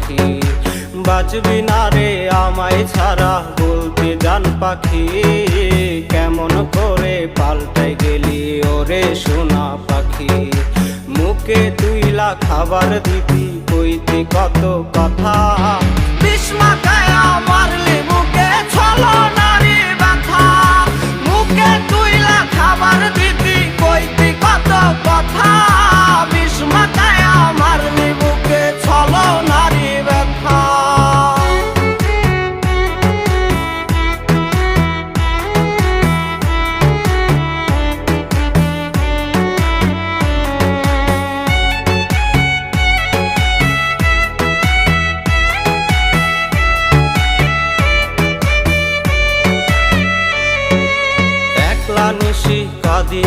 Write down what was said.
পাখি। বাঁচবি না রে আমায় ছাড়া বলতে জান পাখি, কেমন করে পাল্টে গেলি ওরে সোনা পাখি। মুখে তুইলা খাবার দিবি কইতি কত কথা, বিষ মাখায় মারলি মুখে ছলনারি ব্যথা। মুখে তুইলা খাবার দিবি কইতি কত কথা, বিষ মাখায় মারলি মুখে ছলনারি ব্যথা। নিশি কাঁদি